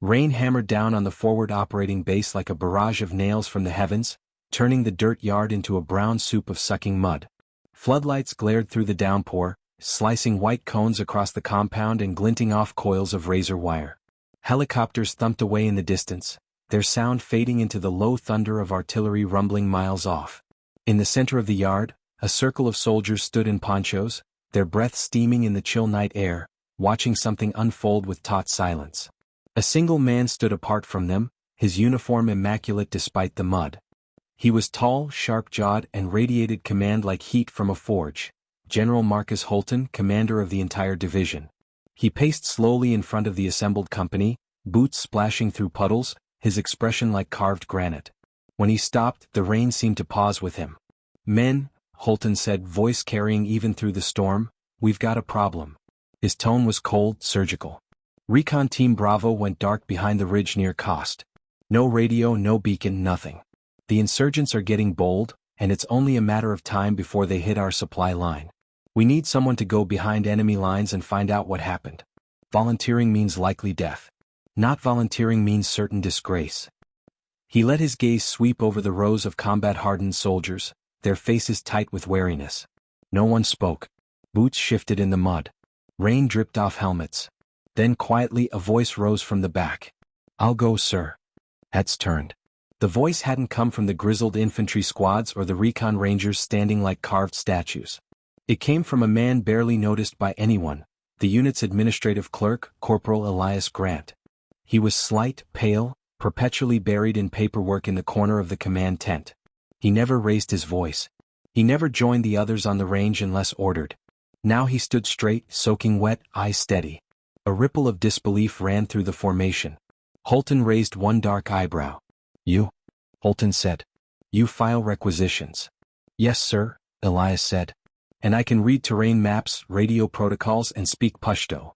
Rain hammered down on the forward operating base like a barrage of nails from the heavens, turning the dirt yard into a brown soup of sucking mud. Floodlights glared through the downpour, slicing white cones across the compound and glinting off coils of razor wire. Helicopters thumped away in the distance, their sound fading into the low thunder of artillery rumbling miles off. In the center of the yard, a circle of soldiers stood in ponchos, their breath steaming in the chill night air, watching something unfold with taut silence. A single man stood apart from them, his uniform immaculate despite the mud. He was tall, sharp-jawed, and radiated command like heat from a forge. General Marcus Holton, commander of the entire division. He paced slowly in front of the assembled company, boots splashing through puddles, his expression like carved granite. When he stopped, the rain seemed to pause with him. "Men," Holton said, voice carrying even through the storm, "we've got a problem." His tone was cold, surgical. Recon Team Bravo went dark behind the ridge near Cost. No radio, no beacon, nothing. The insurgents are getting bold, and it's only a matter of time before they hit our supply line. We need someone to go behind enemy lines and find out what happened. Volunteering means likely death. Not volunteering means certain disgrace. He let his gaze sweep over the rows of combat-hardened soldiers, their faces tight with wariness. No one spoke. Boots shifted in the mud. Rain dripped off helmets. Then quietly a voice rose from the back. "I'll go, sir." Heads turned. The voice hadn't come from the grizzled infantry squads or the recon rangers standing like carved statues. It came from a man barely noticed by anyone, the unit's administrative clerk, Corporal Elias Grant. He was slight, pale, perpetually buried in paperwork in the corner of the command tent. He never raised his voice. He never joined the others on the range unless ordered. Now he stood straight, soaking wet, eyes steady. A ripple of disbelief ran through the formation. Holton raised one dark eyebrow. "You?" Holton said. "You file requisitions." "Yes, sir," Elias said. "And I can read terrain maps, radio protocols, and speak Pashto."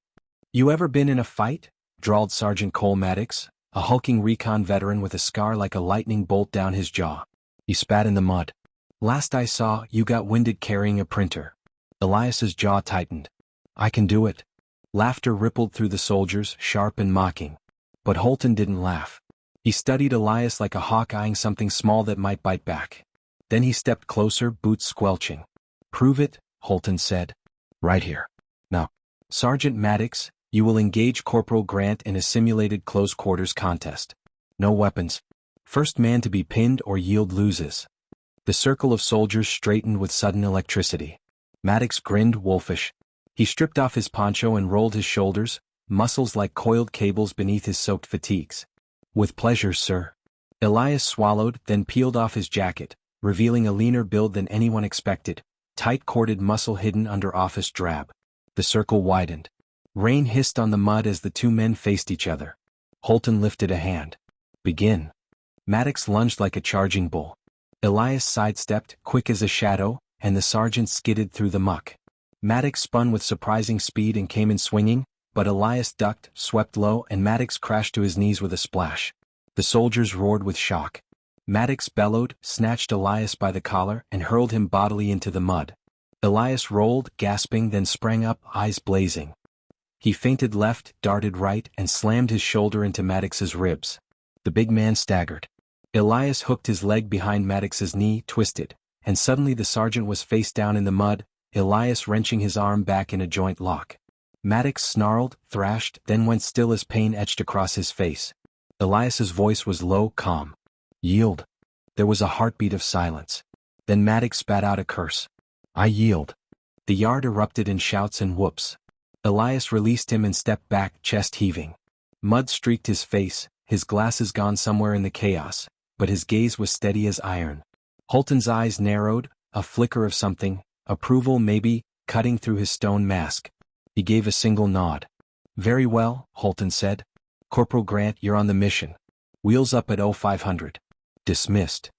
"You ever been in a fight?" drawled Sergeant Cole Maddox, a hulking recon veteran with a scar like a lightning bolt down his jaw. He spat in the mud. "Last I saw, you got winded carrying a printer." Elias's jaw tightened. "I can do it." Laughter rippled through the soldiers, sharp and mocking. But Holton didn't laugh. He studied Elias like a hawk eyeing something small that might bite back. Then he stepped closer, boots squelching. "Prove it," Holton said. "Right here. Now, Sergeant Maddox, you will engage Corporal Grant in a simulated close-quarters contest. No weapons. First man to be pinned or yield loses." The circle of soldiers straightened with sudden electricity. Maddox grinned, wolfish. He stripped off his poncho and rolled his shoulders, muscles like coiled cables beneath his soaked fatigues. "With pleasure, sir." Elias swallowed, then peeled off his jacket, revealing a leaner build than anyone expected, tight-corded muscle hidden under office drab. The circle widened. Rain hissed on the mud as the two men faced each other. Holton lifted a hand. "Begin." Maddox lunged like a charging bull. Elias sidestepped, quick as a shadow, and the sergeant skidded through the muck. Maddox spun with surprising speed and came in swinging, but Elias ducked, swept low, and Maddox crashed to his knees with a splash. The soldiers roared with shock. Maddox bellowed, snatched Elias by the collar, and hurled him bodily into the mud. Elias rolled, gasping, then sprang up, eyes blazing. He feinted left, darted right, and slammed his shoulder into Maddox's ribs. The big man staggered. Elias hooked his leg behind Maddox's knee, twisted, and suddenly the sergeant was face down in the mud, Elias wrenching his arm back in a joint lock. Maddox snarled, thrashed, then went still as pain etched across his face. Elias's voice was low, calm. "Yield." There was a heartbeat of silence. Then Maddox spat out a curse. "I yield." The yard erupted in shouts and whoops. Elias released him and stepped back, chest heaving. Mud streaked his face, his glasses gone somewhere in the chaos, but his gaze was steady as iron. Holton's eyes narrowed, a flicker of something, approval maybe, cutting through his stone mask. He gave a single nod. "Very well," Holton said. "Corporal Grant, you're on the mission. Wheels up at 0500. Dismissed."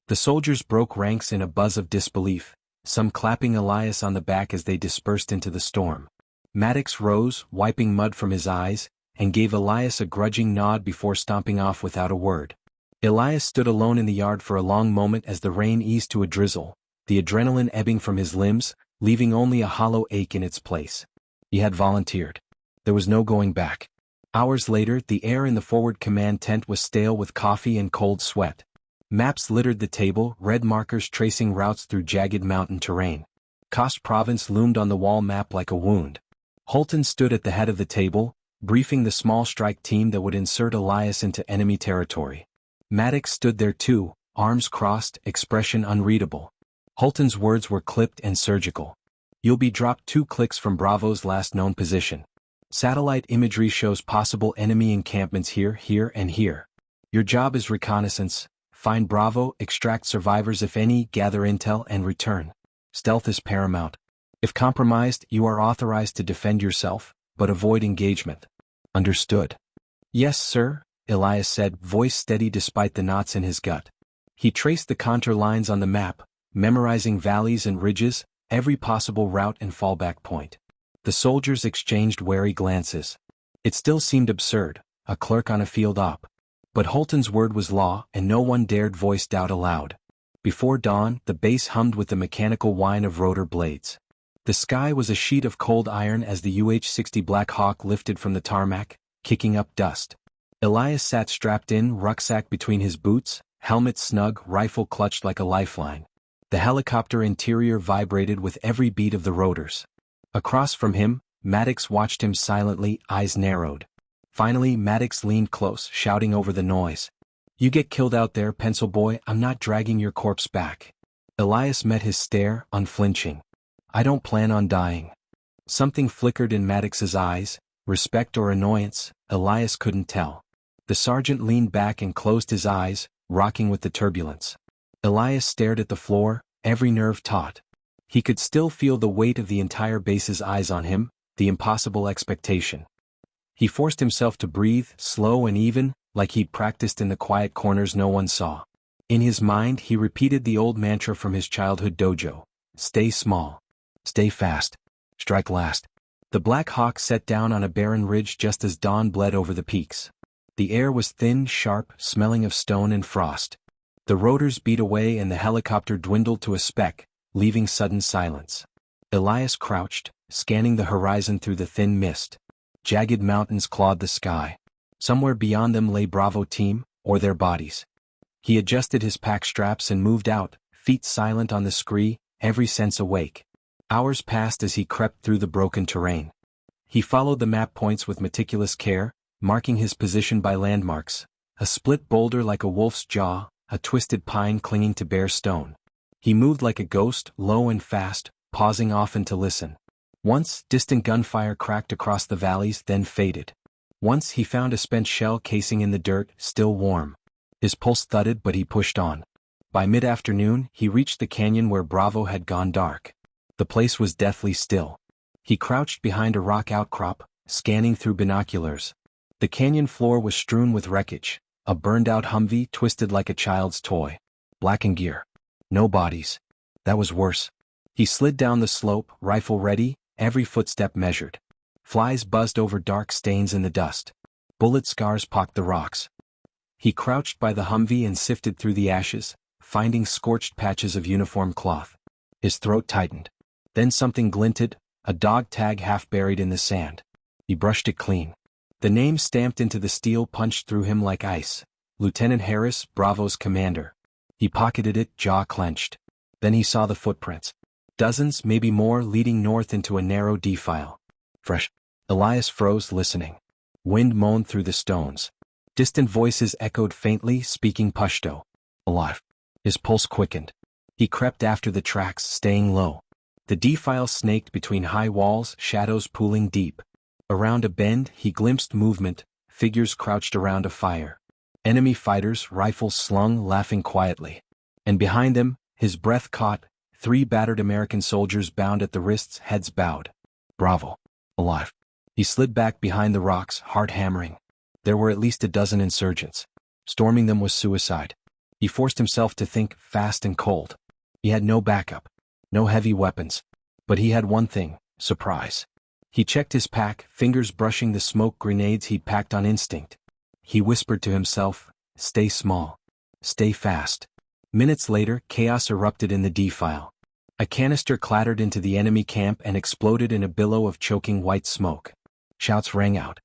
The soldiers broke ranks in a buzz of disbelief, some clapping Elias on the back as they dispersed into the storm. Maddox rose, wiping mud from his eyes, and gave Elias a grudging nod before stomping off without a word. Elias stood alone in the yard for a long moment as the rain eased to a drizzle, the adrenaline ebbing from his limbs, leaving only a hollow ache in its place. He had volunteered. There was no going back. Hours later, the air in the forward command tent was stale with coffee and cold sweat. Maps littered the table, red markers tracing routes through jagged mountain terrain. Kost Province loomed on the wall map like a wound. Holton stood at the head of the table, briefing the small strike team that would insert Elias into enemy territory. Maddox stood there too, arms crossed, expression unreadable. Holton's words were clipped and surgical. "You'll be dropped 2 clicks from Bravo's last known position. Satellite imagery shows possible enemy encampments here, here, and here. Your job is reconnaissance. Find Bravo, extract survivors if any, gather intel, and return. Stealth is paramount. If compromised, you are authorized to defend yourself, but avoid engagement." "Understood." "Yes, sir," Elias said, voice steady despite the knots in his gut. He traced the contour lines on the map, memorizing valleys and ridges, every possible route and fallback point. The soldiers exchanged wary glances. It still seemed absurd, a clerk on a field op. But Holton's word was law, and no one dared voice doubt aloud. Before dawn, the base hummed with the mechanical whine of rotor blades. The sky was a sheet of cold iron as the UH-60 Black Hawk lifted from the tarmac, kicking up dust. Elias sat strapped in, rucksack between his boots, helmet snug, rifle clutched like a lifeline. The helicopter interior vibrated with every beat of the rotors. Across from him, Maddox watched him silently, eyes narrowed. Finally, Maddox leaned close, shouting over the noise. "You get killed out there, pencil boy, I'm not dragging your corpse back." Elias met his stare, unflinching. "I don't plan on dying." Something flickered in Maddox's eyes, respect or annoyance, Elias couldn't tell. The sergeant leaned back and closed his eyes, rocking with the turbulence. Elias stared at the floor, every nerve taut. He could still feel the weight of the entire base's eyes on him, the impossible expectation. He forced himself to breathe, slow and even, like he'd practiced in the quiet corners no one saw. In his mind he repeated the old mantra from his childhood dojo: stay small. Stay fast. Strike last. The Black Hawk set down on a barren ridge just as dawn bled over the peaks. The air was thin, sharp, smelling of stone and frost. The rotors beat away and the helicopter dwindled to a speck, leaving sudden silence. Elias crouched, scanning the horizon through the thin mist. Jagged mountains clawed the sky. Somewhere beyond them lay Bravo team, or their bodies. He adjusted his pack straps and moved out, feet silent on the scree, every sense awake. Hours passed as he crept through the broken terrain. He followed the map points with meticulous care, marking his position by landmarks: a split boulder like a wolf's jaw, a twisted pine clinging to bare stone. He moved like a ghost, low and fast, pausing often to listen. Once, distant gunfire cracked across the valleys, then faded. Once he found a spent shell casing in the dirt, still warm. His pulse thudded, but he pushed on. By mid-afternoon, he reached the canyon where Bravo had gone dark. The place was deathly still. He crouched behind a rock outcrop, scanning through binoculars. The canyon floor was strewn with wreckage, a burned-out Humvee twisted like a child's toy. Blackened gear. No bodies. That was worse. He slid down the slope, rifle ready, every footstep measured. Flies buzzed over dark stains in the dust. Bullet scars pocked the rocks. He crouched by the Humvee and sifted through the ashes, finding scorched patches of uniform cloth. His throat tightened. Then something glinted, a dog tag half buried in the sand. He brushed it clean. The name stamped into the steel punched through him like ice. Lieutenant Harris, Bravo's commander. He pocketed it, jaw clenched. Then he saw the footprints. Dozens, maybe more, leading north into a narrow defile. Fresh. Elias froze, listening. Wind moaned through the stones. Distant voices echoed faintly, speaking Pashto. Alive. His pulse quickened. He crept after the tracks, staying low. The defile snaked between high walls, shadows pooling deep. Around a bend, he glimpsed movement, figures crouched around a fire. Enemy fighters, rifles slung, laughing quietly. And behind them, his breath caught, 3 battered American soldiers bound at the wrists, heads bowed. Bravo. Alive. He slid back behind the rocks, heart hammering. There were at least a dozen insurgents. Storming them was suicide. He forced himself to think, fast and cold. He had no backup. No heavy weapons. But he had one thing: surprise. He checked his pack, fingers brushing the smoke grenades he'd packed on instinct. He whispered to himself, stay small. Stay fast. Minutes later, chaos erupted in the defile. A canister clattered into the enemy camp and exploded in a billow of choking white smoke. Shouts rang out.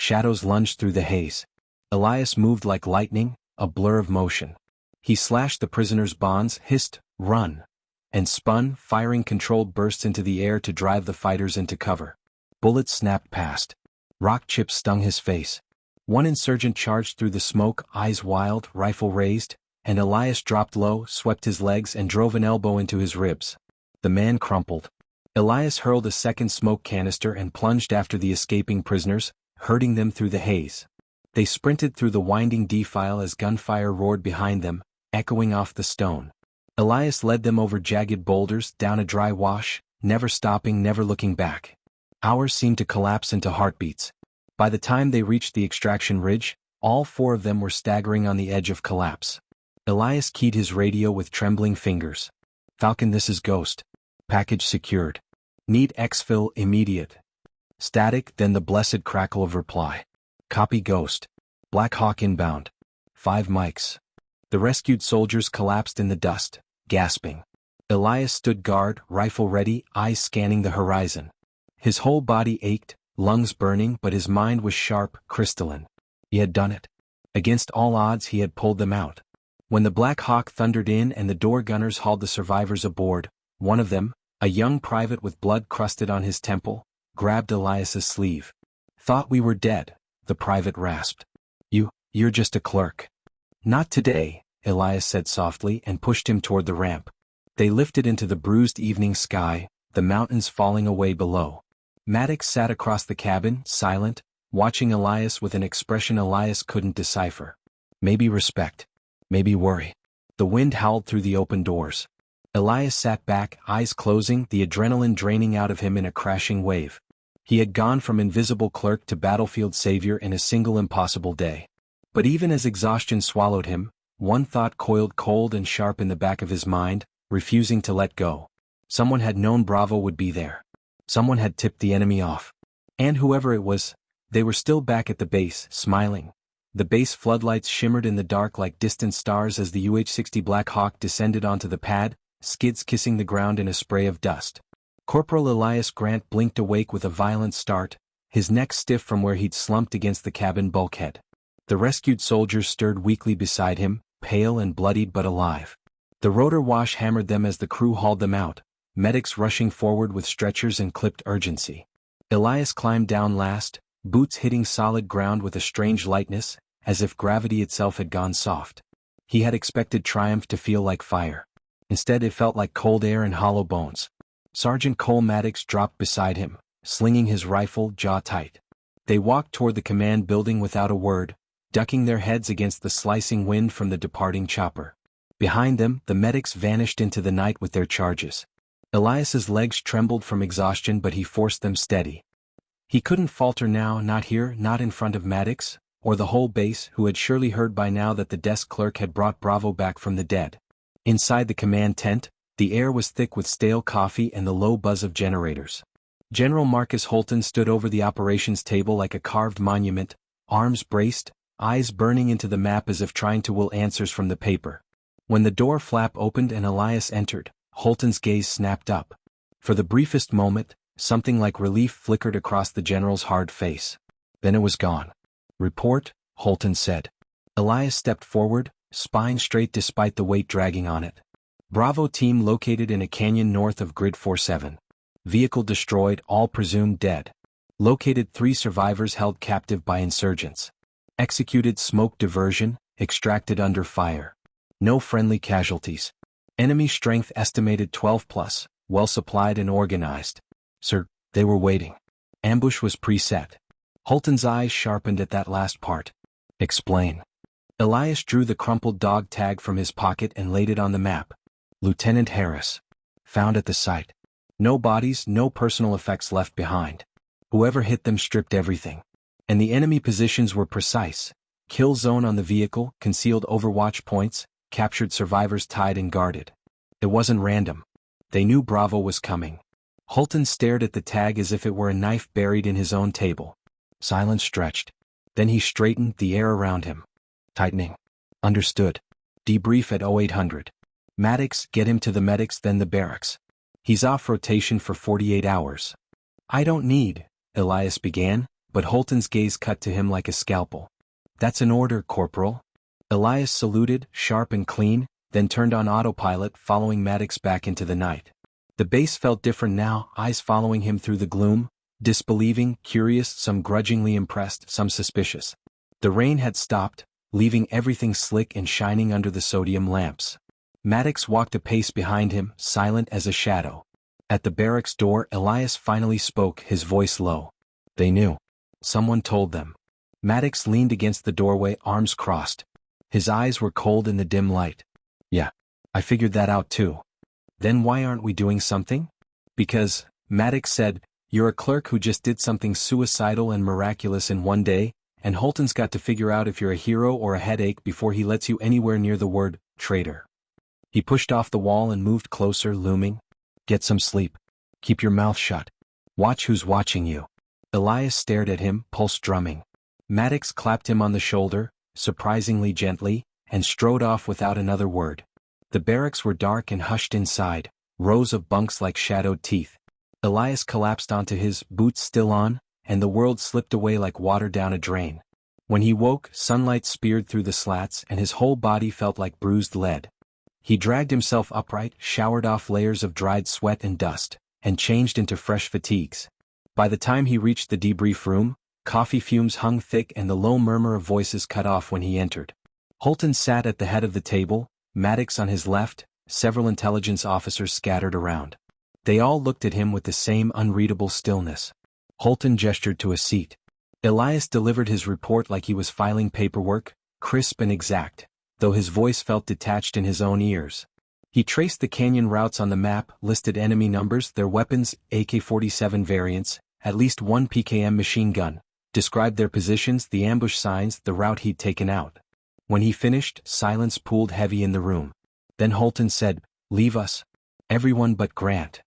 Shadows lunged through the haze. Elias moved like lightning, a blur of motion. He slashed the prisoners' bonds, hissed, "Run!" and spun, firing controlled bursts into the air to drive the fighters into cover. Bullets snapped past. Rock chips stung his face. One insurgent charged through the smoke, eyes wild, rifle raised, and Elias dropped low, swept his legs and drove an elbow into his ribs. The man crumpled. Elias hurled a second smoke canister and plunged after the escaping prisoners, herding them through the haze. They sprinted through the winding defile as gunfire roared behind them, echoing off the stone. Elias led them over jagged boulders, down a dry wash, never stopping, never looking back. Hours seemed to collapse into heartbeats. By the time they reached the extraction ridge, all four of them were staggering on the edge of collapse. Elias keyed his radio with trembling fingers. "Falcon, this is Ghost. Package secured. Need exfil immediate." Static, then the blessed crackle of reply. "Copy, Ghost. Black Hawk inbound. 5 mics." The rescued soldiers collapsed in the dust, gasping. Elias stood guard, rifle ready, eyes scanning the horizon. His whole body ached, lungs burning, but his mind was sharp, crystalline. He had done it. Against all odds he had pulled them out. When the Black Hawk thundered in and the door gunners hauled the survivors aboard, one of them, a young private with blood crusted on his temple, grabbed Elias's sleeve. "Thought we were dead," the private rasped. You're just a clerk." "Not today," Elias said softly and pushed him toward the ramp. They lifted into the bruised evening sky, the mountains falling away below. Maddox sat across the cabin, silent, watching Elias with an expression Elias couldn't decipher. Maybe respect. Maybe worry. The wind howled through the open doors. Elias sat back, eyes closing, the adrenaline draining out of him in a crashing wave. He had gone from invisible clerk to battlefield savior in a single impossible day. But even as exhaustion swallowed him, one thought coiled cold and sharp in the back of his mind, refusing to let go. Someone had known Bravo would be there. Someone had tipped the enemy off. And whoever it was, they were still back at the base, smiling. The base floodlights shimmered in the dark like distant stars as the UH-60 Black Hawk descended onto the pad, skids kissing the ground in a spray of dust. Corporal Elias Grant blinked awake with a violent start, his neck stiff from where he'd slumped against the cabin bulkhead. The rescued soldiers stirred weakly beside him, pale and bloodied but alive. The rotor wash hammered them as the crew hauled them out, medics rushing forward with stretchers and clipped urgency. Elias climbed down last, boots hitting solid ground with a strange lightness, as if gravity itself had gone soft. He had expected triumph to feel like fire. Instead it felt like cold air and hollow bones. Sergeant Cole Maddox dropped beside him, slinging his rifle, jaw tight. They walked toward the command building without a word, ducking their heads against the slicing wind from the departing chopper. Behind them, the medics vanished into the night with their charges. Elias's legs trembled from exhaustion, but he forced them steady. He couldn't falter now, not here, not in front of Maddox, or the whole base, who had surely heard by now that the desk clerk had brought Bravo back from the dead. Inside the command tent, the air was thick with stale coffee and the low buzz of generators. General Marcus Holton stood over the operations table like a carved monument, arms braced, eyes burning into the map as if trying to will answers from the paper. When the door flap opened and Elias entered, Holton's gaze snapped up. For the briefest moment, something like relief flickered across the general's hard face. Then it was gone. "Report," Holton said. Elias stepped forward, spine straight despite the weight dragging on it. "Bravo team located in a canyon north of Grid 47. Vehicle destroyed, all presumed dead. Located 3 survivors held captive by insurgents. Executed smoke diversion, extracted under fire. No friendly casualties. Enemy strength estimated 12 plus, well supplied and organized. Sir, they were waiting. Ambush was preset." Holton's eyes sharpened at that last part. "Explain." Elias drew the crumpled dog tag from his pocket and laid it on the map. "Lieutenant Harris. Found at the site. No bodies, no personal effects left behind. Whoever hit them stripped everything. And the enemy positions were precise. Kill zone on the vehicle, concealed overwatch points, captured survivors tied and guarded. It wasn't random. They knew Bravo was coming." Holton stared at the tag as if it were a knife buried in his own table. Silence stretched. Then he straightened, the air around him tightening. "Understood. Debrief at 0800. Maddox, get him to the medics, then the barracks. He's off rotation for 48 hours. "I don't need," Elias began, but Holton's gaze cut to him like a scalpel. "That's an order, Corporal." Elias saluted, sharp and clean, then turned on autopilot, following Maddox back into the night. The base felt different now, eyes following him through the gloom, disbelieving, curious, some grudgingly impressed, some suspicious. The rain had stopped, leaving everything slick and shining under the sodium lamps. Maddox walked a pace behind him, silent as a shadow. At the barracks door, Elias finally spoke, his voice low. They knew. Someone told them. Maddox leaned against the doorway, arms crossed. His eyes were cold in the dim light. "Yeah, I figured that out too." "Then why aren't we doing something?" "Because," Maddox said, "you're a clerk who just did something suicidal and miraculous in one day, and Holton's got to figure out if you're a hero or a headache before he lets you anywhere near the word traitor." He pushed off the wall and moved closer, looming. "Get some sleep. Keep your mouth shut. Watch who's watching you." Elias stared at him, pulse drumming. Maddox clapped him on the shoulder, surprisingly gently, and strode off without another word. The barracks were dark and hushed inside, rows of bunks like shadowed teeth. Elias collapsed onto his boots still on, and the world slipped away like water down a drain. When he woke, sunlight speared through the slats and his whole body felt like bruised lead. He dragged himself upright, showered off layers of dried sweat and dust, and changed into fresh fatigues. By the time he reached the debrief room, coffee fumes hung thick and the low murmur of voices cut off when he entered. Holton sat at the head of the table, Maddox on his left, several intelligence officers scattered around. They all looked at him with the same unreadable stillness. Holton gestured to a seat. Elias delivered his report like he was filing paperwork, crisp and exact, though his voice felt detached in his own ears. He traced the canyon routes on the map, listed enemy numbers, their weapons, AK-47 variants, at least one PKM machine gun, described their positions, the ambush signs, the route he'd taken out. When he finished, silence pooled heavy in the room. Then Holton said, "Leave us. Everyone but Grant."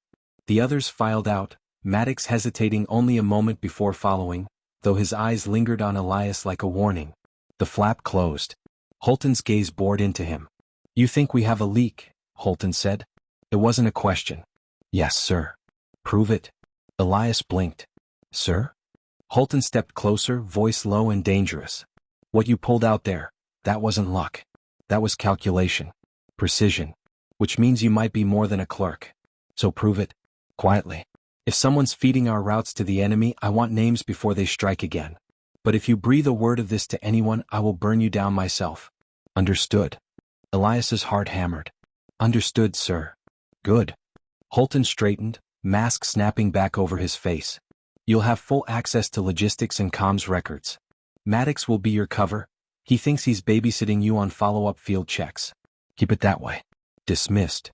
The others filed out, Maddox hesitating only a moment before following, though his eyes lingered on Elias like a warning. The flap closed. Holton's gaze bored into him. "You think we have a leak?" Holton said. It wasn't a question. "Yes, sir." "Prove it." Elias blinked. "Sir?" Holton stepped closer, voice low and dangerous. "What you pulled out there, that wasn't luck. That was calculation. Precision. Which means you might be more than a clerk. So prove it. Quietly. If someone's feeding our routes to the enemy, I want names before they strike again. But if you breathe a word of this to anyone, I will burn you down myself." "Understood." Elias's heart hammered. "Understood, sir." "Good." Holton straightened, mask snapping back over his face. "You'll have full access to logistics and comms records. Maddox will be your cover. He thinks he's babysitting you on follow-up field checks. Keep it that way." Dismissed.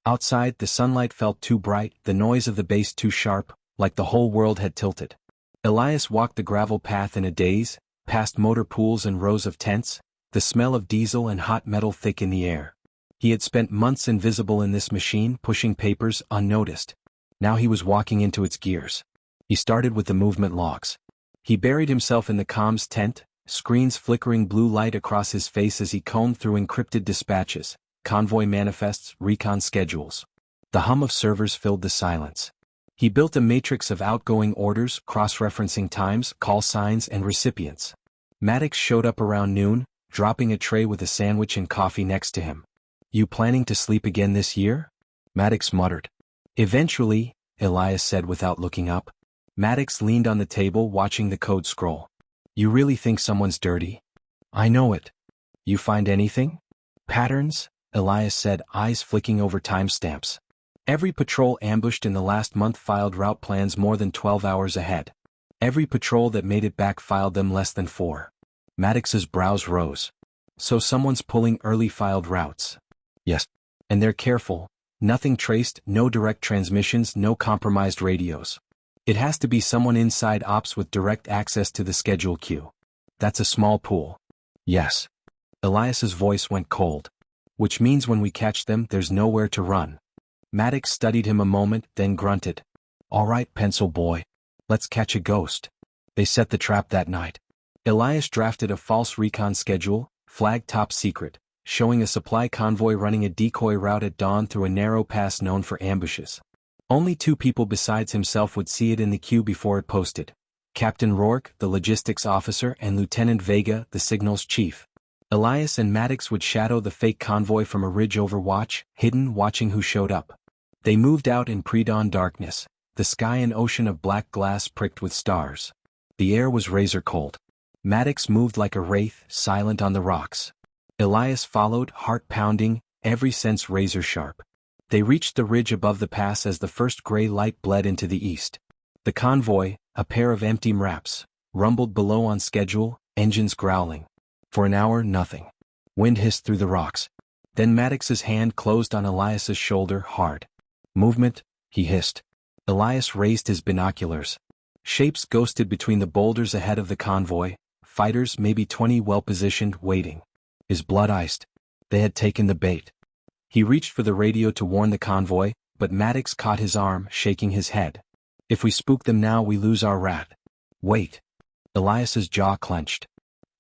Outside, the sunlight felt too bright, the noise of the base too sharp, like the whole world had tilted. Elias walked the gravel path in a daze, past motor pools and rows of tents, the smell of diesel and hot metal thick in the air. He had spent months invisible in this machine, pushing papers unnoticed. Now he was walking into its gears. He started with the movement logs. He buried himself in the comms tent, screens flickering blue light across his face as he combed through encrypted dispatches, convoy manifests, recon schedules. The hum of servers filled the silence. He built a matrix of outgoing orders, cross-referencing times, call signs, and recipients. Maddox showed up around noon, dropping a tray with a sandwich and coffee next to him. "You planning to sleep again this year?" Maddox muttered. "Eventually," Elias said without looking up. Maddox leaned on the table watching the code scroll. "You really think someone's dirty?" "I know it." "You find anything?" "Patterns?" Elias said, eyes flicking over timestamps. Every patrol ambushed in the last month filed route plans more than 12 hours ahead. Every patrol that made it back filed them less than 4. Maddox's brows rose. "So someone's pulling early filed routes." "Yes. And they're careful. Nothing traced, no direct transmissions, no compromised radios. It has to be someone inside ops with direct access to the schedule queue. That's a small pool." "Yes." Elias's voice went cold. "Which means when we catch them, there's nowhere to run." Maddox studied him a moment, then grunted. "All right, pencil boy. Let's catch a ghost." They set the trap that night. Elias drafted a false recon schedule, flagged top secret, showing a supply convoy running a decoy route at dawn through a narrow pass known for ambushes. Only 2 people besides himself would see it in the queue before it posted. Captain Rourke, the logistics officer, and Lieutenant Vega, the signals chief. Elias and Maddox would shadow the fake convoy from a ridge over watch, hidden, watching who showed up. They moved out in pre-dawn darkness, the sky an ocean of black glass pricked with stars. The air was razor cold. Maddox moved like a wraith, silent on the rocks. Elias followed, heart pounding, every sense razor sharp. They reached the ridge above the pass as the first gray light bled into the east. The convoy, a pair of empty MRAPs, rumbled below on schedule, engines growling. For an hour, nothing. Wind hissed through the rocks. Then Maddox's hand closed on Elias's shoulder, hard. Movement, he hissed. Elias raised his binoculars. Shapes ghosted between the boulders ahead of the convoy, fighters maybe 20 well-positioned, waiting. His blood iced. They had taken the bait. He reached for the radio to warn the convoy, but Maddox caught his arm, shaking his head. If we spook them now, we lose our rat. Wait. Elias's jaw clenched.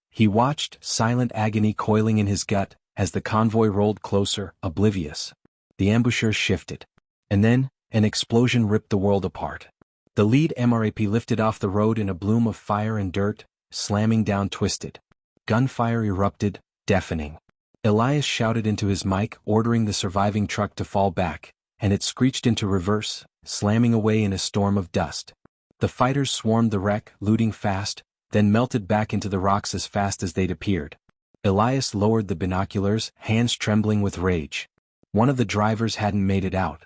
He watched, silent agony coiling in his gut, as the convoy rolled closer, oblivious. The ambushers shifted. And then, an explosion ripped the world apart. The lead MRAP lifted off the road in a bloom of fire and dirt, slamming down twisted. Gunfire erupted, deafening. Elias shouted into his mic, ordering the surviving truck to fall back, and it screeched into reverse, slamming away in a storm of dust. The fighters swarmed the wreck, looting fast, then melted back into the rocks as fast as they'd appeared. Elias lowered the binoculars, hands trembling with rage. One of the drivers hadn't made it out.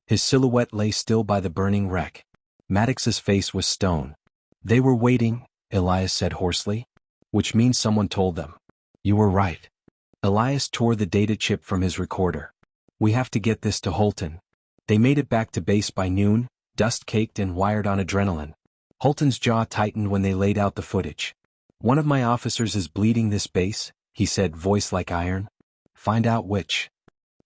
His silhouette lay still by the burning wreck. Maddox's face was stone. They were waiting, Elias said hoarsely. Which means someone told them. You were right. Elias tore the data chip from his recorder. We have to get this to Holton. They made it back to base by noon, dust-caked and wired on adrenaline. Holton's jaw tightened when they laid out the footage. One of my officers is bleeding this base, he said, voice like iron. Find out which.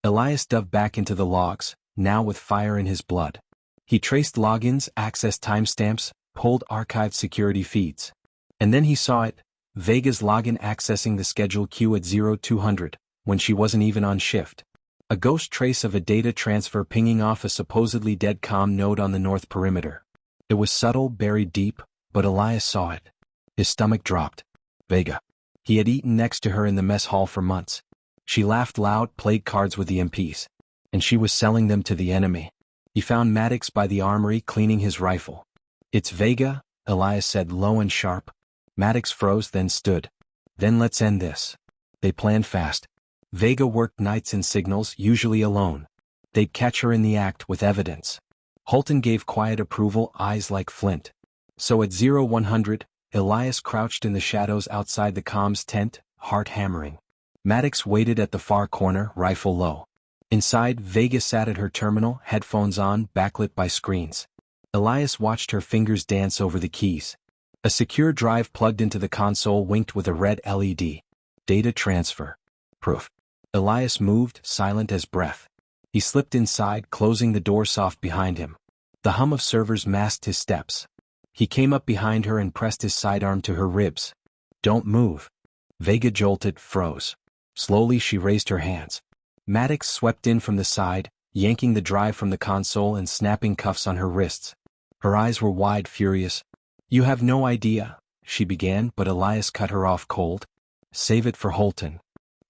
Elias dove back into the logs, now with fire in his blood. He traced logins, accessed timestamps, pulled archived security feeds. And then he saw it, Vega's login accessing the schedule queue at 0200, when she wasn't even on shift. A ghost trace of a data transfer pinging off a supposedly dead comm node on the north perimeter. It was subtle, buried deep, but Elias saw it. His stomach dropped. Vega. He had eaten next to her in the mess hall for months. She laughed loud, played cards with the MPs. And she was selling them to the enemy. He found Maddox by the armory cleaning his rifle. It's Vega, Elias said low and sharp. Maddox froze, then stood. Then let's end this. They planned fast. Vega worked nights in signals, usually alone. They'd catch her in the act with evidence. Holton gave quiet approval, eyes like flint. So at 0100, Elias crouched in the shadows outside the comms tent, heart hammering. Maddox waited at the far corner, rifle low. Inside, Vega sat at her terminal, headphones on, backlit by screens. Elias watched her fingers dance over the keys. A secure drive plugged into the console winked with a red LED. Data transfer. Proof. Elias moved, silent as breath. He slipped inside, closing the door soft behind him. The hum of servers masked his steps. He came up behind her and pressed his sidearm to her ribs. Don't move. Vega jolted, froze. Slowly she raised her hands. Maddox swept in from the side, yanking the drive from the console and snapping cuffs on her wrists. Her eyes were wide, furious. You have no idea, she began, but Elias cut her off cold. Save it for Holton.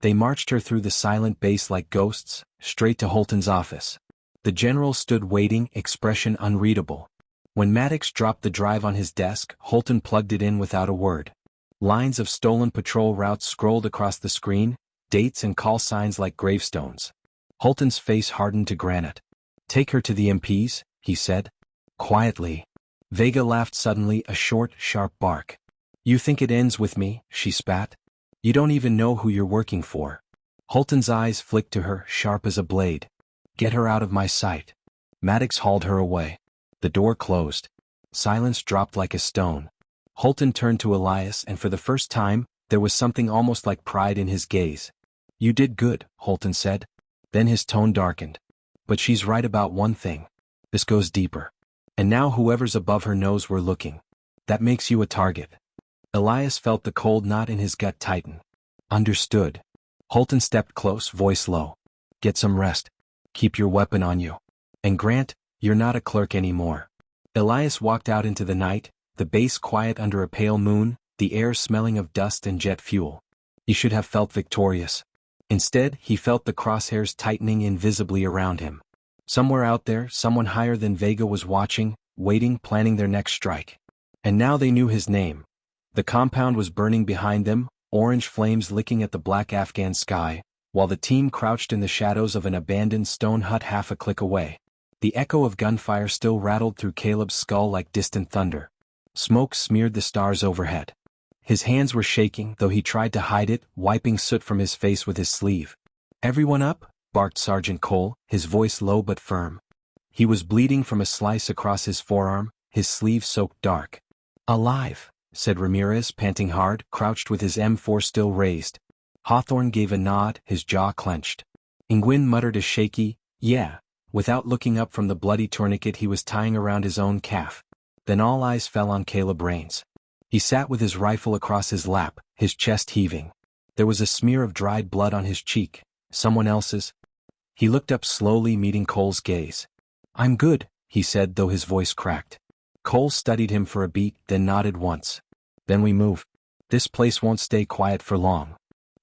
They marched her through the silent base like ghosts, straight to Holton's office. The general stood waiting, expression unreadable. When Maddox dropped the drive on his desk, Holton plugged it in without a word. Lines of stolen patrol routes scrolled across the screen, dates and call signs like gravestones. Holton's face hardened to granite. Take her to the MPs, he said. Quietly. Vega laughed suddenly, a short, sharp bark. You think it ends with me, she spat. You don't even know who you're working for. Holton's eyes flicked to her, sharp as a blade. Get her out of my sight. Maddox hauled her away. The door closed. Silence dropped like a stone. Holton turned to Elias, and for the first time, there was something almost like pride in his gaze. You did good, Holton said. Then his tone darkened. But she's right about one thing. This goes deeper. And now whoever's above her knows we're looking. That makes you a target. Elias felt the cold knot in his gut tighten. Understood. Holton stepped close, voice low. Get some rest. Keep your weapon on you. And Grant, you're not a clerk anymore. Elias walked out into the night, the base quiet under a pale moon, the air smelling of dust and jet fuel. He should have felt victorious. Instead, he felt the crosshairs tightening invisibly around him. Somewhere out there, someone higher than Vega was watching, waiting, planning their next strike. And now they knew his name. The compound was burning behind them, orange flames licking at the black Afghan sky, while the team crouched in the shadows of an abandoned stone hut half a click away. The echo of gunfire still rattled through Caleb's skull like distant thunder. Smoke smeared the stars overhead. His hands were shaking, though he tried to hide it, wiping soot from his face with his sleeve. "Everyone up?" barked Sergeant Cole, his voice low but firm. He was bleeding from a slice across his forearm, his sleeve soaked dark. "Alive," said Ramirez, panting hard, crouched with his M4 still raised. Hawthorne gave a nod, his jaw clenched. Ingwin muttered a shaky, "Yeah," without looking up from the bloody tourniquet he was tying around his own calf. Then all eyes fell on Caleb Rains. He sat with his rifle across his lap, his chest heaving. There was a smear of dried blood on his cheek, someone else's. He looked up slowly, meeting Cole's gaze. "I'm good," he said, though his voice cracked. Cole studied him for a beat, then nodded once. "Then we move. This place won't stay quiet for long."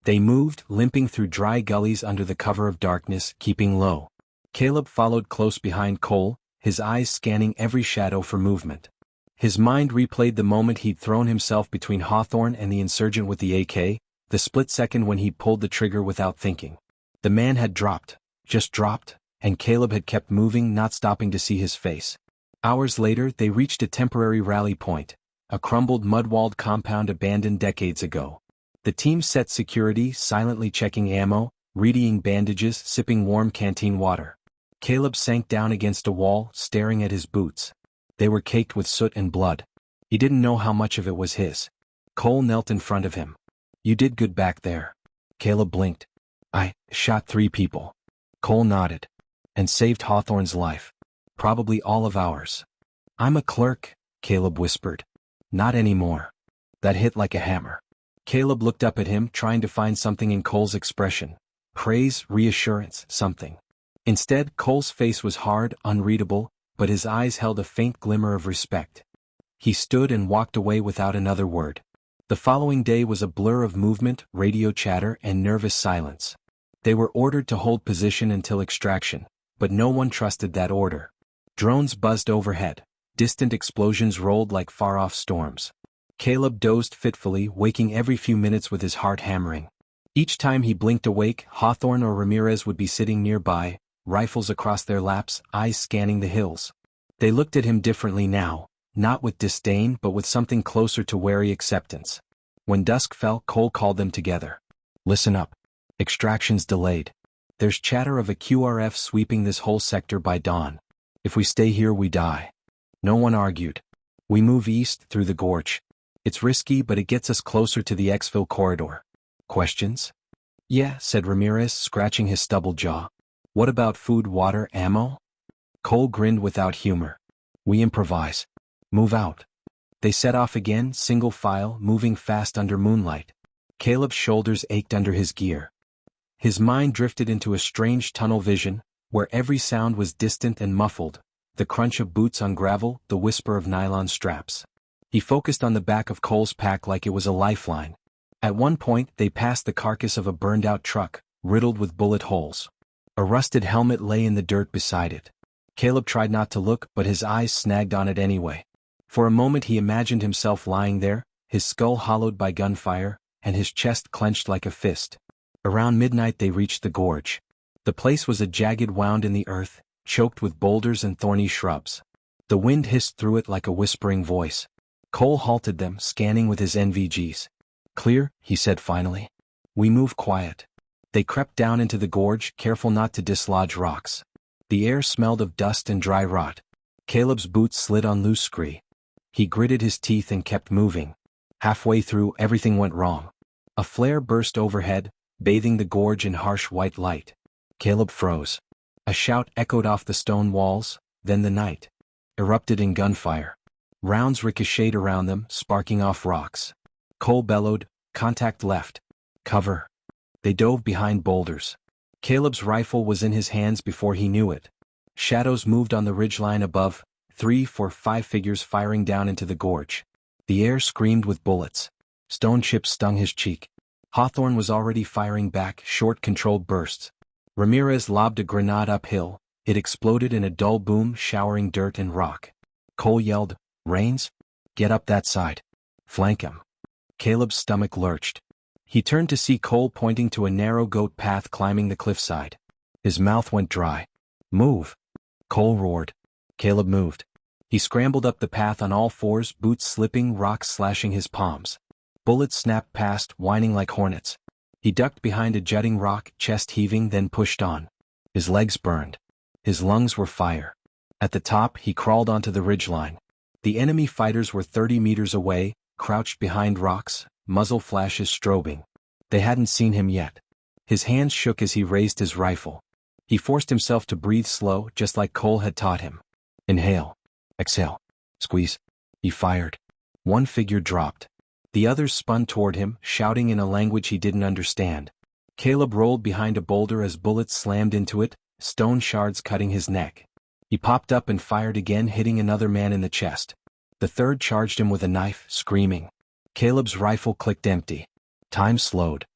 They moved, limping through dry gullies under the cover of darkness, keeping low. Caleb followed close behind Cole, his eyes scanning every shadow for movement. His mind replayed the moment he'd thrown himself between Hawthorne and the insurgent with the AK, the split second when he pulled the trigger without thinking. The man had dropped, just dropped, and Caleb had kept moving, not stopping to see his face. Hours later, they reached a temporary rally point, a crumbled mud-walled compound abandoned decades ago. The team set security, silently checking ammo, readying bandages, sipping warm canteen water. Caleb sank down against a wall, staring at his boots. They were caked with soot and blood. He didn't know how much of it was his. Cole knelt in front of him. "You did good back there." Caleb blinked. "I shot 3 people." Cole nodded. "And saved Hawthorne's life. Probably all of ours." "I'm a clerk," Caleb whispered. "Not anymore." That hit like a hammer. Caleb looked up at him, trying to find something in Cole's expression. Praise, reassurance, something. Instead, Cole's face was hard, unreadable, but his eyes held a faint glimmer of respect. He stood and walked away without another word. The following day was a blur of movement, radio chatter, and nervous silence. They were ordered to hold position until extraction, but no one trusted that order. Drones buzzed overhead. Distant explosions rolled like far-off storms. Caleb dozed fitfully, waking every few minutes with his heart hammering. Each time he blinked awake, Hawthorne or Ramirez would be sitting nearby, rifles across their laps, eyes scanning the hills. They looked at him differently now, not with disdain but with something closer to wary acceptance. When dusk fell, Cole called them together. "Listen up. Extraction's delayed. There's chatter of a QRF sweeping this whole sector by dawn. If we stay here, we die." No one argued. "We move east, through the gorge. It's risky, but it gets us closer to the exfil corridor." "Questions?" "Yeah," said Ramirez, scratching his stubbled jaw. "What about food, water, ammo?" Cole grinned without humor. "We improvise. Move out." They set off again, single file, moving fast under moonlight. Caleb's shoulders ached under his gear. His mind drifted into a strange tunnel vision, where every sound was distant and muffled, the crunch of boots on gravel, the whisper of nylon straps. He focused on the back of Cole's pack like it was a lifeline. At one point, they passed the carcass of a burned-out truck, riddled with bullet holes. A rusted helmet lay in the dirt beside it. Caleb tried not to look, but his eyes snagged on it anyway. For a moment he imagined himself lying there, his skull hollowed by gunfire, and his chest clenched like a fist. Around midnight they reached the gorge. The place was a jagged wound in the earth, choked with boulders and thorny shrubs. The wind hissed through it like a whispering voice. Cole halted them, scanning with his NVGs. "Clear," he said finally. "We move quiet." They crept down into the gorge, careful not to dislodge rocks. The air smelled of dust and dry rot. Caleb's boots slid on loose scree. He gritted his teeth and kept moving. Halfway through, everything went wrong. A flare burst overhead, bathing the gorge in harsh white light. Caleb froze. A shout echoed off the stone walls, then the night erupted in gunfire. Rounds ricocheted around them, sparking off rocks. Cole bellowed, "Contact left. Cover." They dove behind boulders. Caleb's rifle was in his hands before he knew it. Shadows moved on the ridgeline above, 3, 4, 5 figures firing down into the gorge. The air screamed with bullets. Stone chips stung his cheek. Hawthorne was already firing back, short controlled bursts. Ramirez lobbed a grenade uphill. It exploded in a dull boom, showering dirt and rock. Cole yelled, "Rains? Get up that side. Flank him." Caleb's stomach lurched. He turned to see Cole pointing to a narrow goat path climbing the cliffside. His mouth went dry. "Move!" Cole roared. Caleb moved. He scrambled up the path on all fours, boots slipping, rocks slashing his palms. Bullets snapped past, whining like hornets. He ducked behind a jutting rock, chest heaving, then pushed on. His legs burned. His lungs were fire. At the top, he crawled onto the ridgeline. The enemy fighters were 30 meters away, crouched behind rocks, muzzle flashes strobing. They hadn't seen him yet. His hands shook as he raised his rifle. He forced himself to breathe slow, just like Cole had taught him. Inhale. Exhale. Squeeze. He fired. One figure dropped. The others spun toward him, shouting in a language he didn't understand. Caleb rolled behind a boulder as bullets slammed into it, stone shards cutting his neck. He popped up and fired again, hitting another man in the chest. The third charged him with a knife, screaming. Caleb's rifle clicked empty. Time slowed.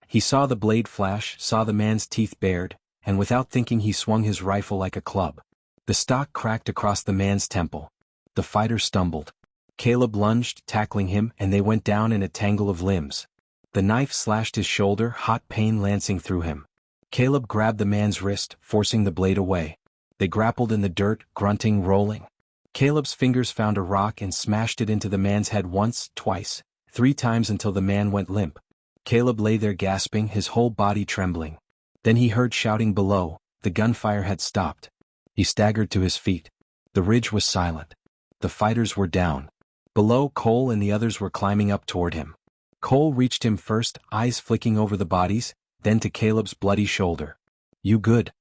He saw the blade flash, saw the man's teeth bared, and without thinking he swung his rifle like a club. The stock cracked across the man's temple. The fighter stumbled. Caleb lunged, tackling him, and they went down in a tangle of limbs. The knife slashed his shoulder, hot pain lancing through him. Caleb grabbed the man's wrist, forcing the blade away. They grappled in the dirt, grunting, rolling. Caleb's fingers found a rock and smashed it into the man's head once, twice, 3 times until the man went limp. Caleb lay there gasping, his whole body trembling. Then he heard shouting below. The gunfire had stopped. He staggered to his feet. The ridge was silent. The fighters were down. Below, Cole and the others were climbing up toward him. Cole reached him first, eyes flicking over the bodies, then to Caleb's bloody shoulder. "You good?"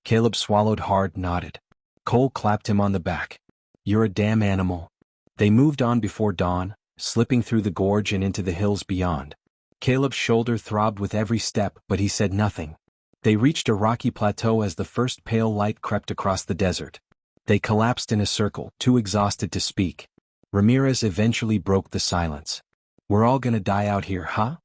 Caleb swallowed hard, nodded. Cole clapped him on the back. "You're a damn animal." They moved on before dawn, slipping through the gorge and into the hills beyond. Caleb's shoulder throbbed with every step, but he said nothing. They reached a rocky plateau as the first pale light crept across the desert. They collapsed in a circle, too exhausted to speak. Ramirez eventually broke the silence. "We're all gonna die out here, huh?"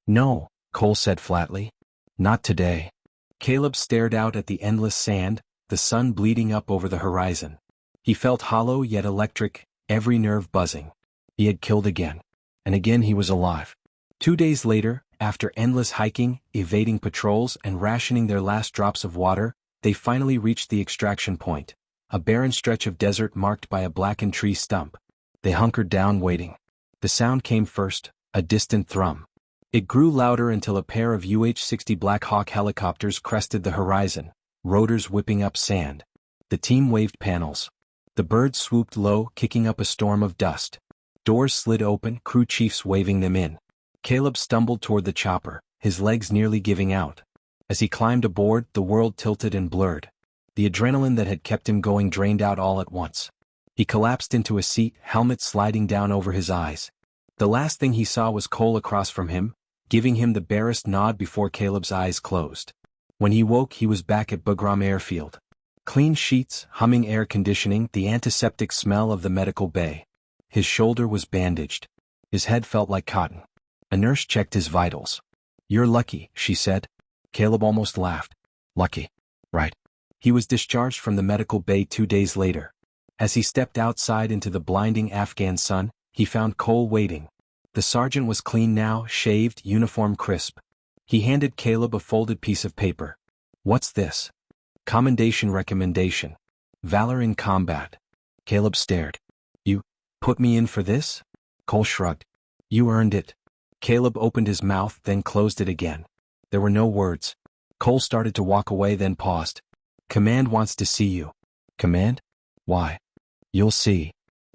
"No," Cole said flatly. "Not today." Caleb stared out at the endless sand, the sun bleeding up over the horizon. He felt hollow yet electric, every nerve buzzing. He had killed again. And again he was alive. 2 days later, after endless hiking, evading patrols, and rationing their last drops of water, they finally reached the extraction point, a barren stretch of desert marked by a blackened tree stump. They hunkered down waiting. The sound came first, a distant thrum. It grew louder until a pair of UH-60 Black Hawk helicopters crested the horizon, rotors whipping up sand. The team waved panels. The birds swooped low, kicking up a storm of dust. Doors slid open, crew chiefs waving them in. Caleb stumbled toward the chopper, his legs nearly giving out. As he climbed aboard, the world tilted and blurred. The adrenaline that had kept him going drained out all at once. He collapsed into a seat, helmet sliding down over his eyes. The last thing he saw was Cole across from him, giving him the barest nod before Caleb's eyes closed. When he woke, he was back at Bugram Airfield. Clean sheets, humming air conditioning, the antiseptic smell of the medical bay. His shoulder was bandaged. His head felt like cotton. A nurse checked his vitals. "You're lucky," she said. Caleb almost laughed. "Lucky. Right." He was discharged from the medical bay 2 days later. As he stepped outside into the blinding Afghan sun, he found Cole waiting. The sergeant was clean now, shaved, uniform crisp. He handed Caleb a folded piece of paper. "What's this?" "Commendation recommendation. Valor in combat." Caleb stared. "You put me in for this?" Cole shrugged. "You earned it." Caleb opened his mouth, then closed it again. There were no words. Cole started to walk away, then paused. "Command wants to see you." "Command? Why?" "You'll see."